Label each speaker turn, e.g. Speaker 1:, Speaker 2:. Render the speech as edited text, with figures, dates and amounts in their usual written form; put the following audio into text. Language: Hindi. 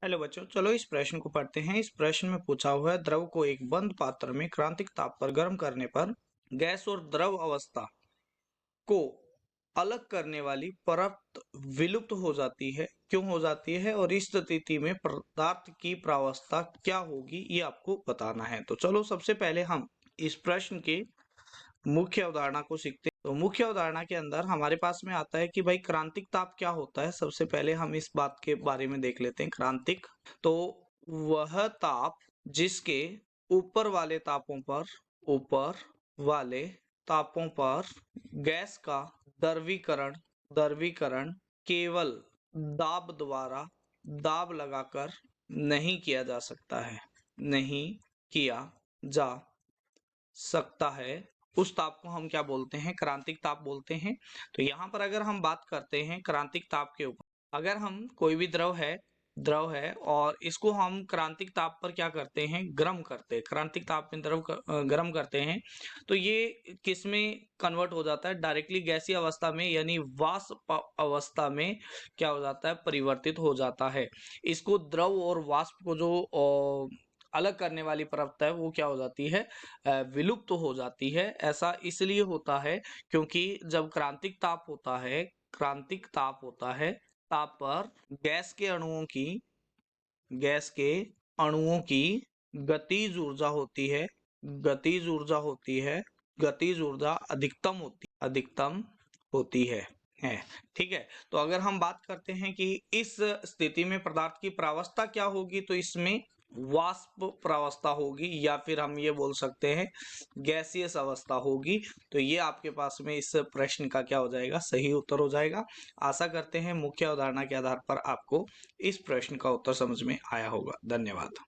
Speaker 1: हेलो बच्चों, चलो इस प्रश्न को पढ़ते हैं। इस प्रश्न में पूछा हुआ है, द्रव को एक बंद पात्र में क्रांतिक ताप पर गर्म करने पर गैस और द्रव अवस्था को अलग करने वाली परत विलुप्त हो जाती है। क्यों हो जाती है और इस स्थिति में पदार्थ की प्रावस्था क्या होगी, ये आपको बताना है। तो चलो सबसे पहले हम इस प्रश्न के मुख्य अवधारणा को सीखते हैं। तो मुख्य अवधारणा के अंदर हमारे पास में आता है कि भाई क्रांतिक ताप क्या होता है। सबसे पहले हम इस बात के बारे में देख लेते हैं। क्रांतिक तो वह ताप जिसके ऊपर वाले तापों पर गैस का द्रवीकरण केवल दाब लगाकर नहीं किया जा सकता है, नहीं किया जा सकता है, उस ताप को हम क्या बोलते हैं? क्रांतिक ताप बोलते हैं। तो यहाँ पर अगर हम बात करते हैं क्रांतिक ताप के ऊपर, अगर हम कोई भी द्रव है और इसको हम क्रांतिक ताप पर क्या करते हैं? गर्म करते हैं। क्रांतिक ताप में गर्म करते हैं तो ये किस में कन्वर्ट हो जाता है? डायरेक्टली गैसीय अवस्था में, यानी वाष्प अवस्था में क्या हो जाता है? परिवर्तित हो जाता है। इसको द्रव और वाष्प को जो अलग करने वाली परत है वो क्या हो जाती है? विलुप्त हो जाती है। ऐसा इसलिए होता है क्योंकि जब क्रांतिक ताप होता है, ताप पर गैस के अणुओं की गतिज ऊर्जा होती है। गतिज ऊर्जा होती है गतिज ऊर्जा अधिकतम होती है। ठीक है। तो अगर हम बात करते हैं कि इस स्थिति में पदार्थ की प्रावस्था क्या होगी, तो इसमें वाष्प प्रावस्था होगी, या फिर हम ये बोल सकते हैं गैसीय अवस्था होगी। तो ये आपके पास में इस प्रश्न का क्या हो जाएगा? सही उत्तर हो जाएगा। आशा करते हैं मुख्य अवधारणा के आधार पर आपको इस प्रश्न का उत्तर समझ में आया होगा। धन्यवाद।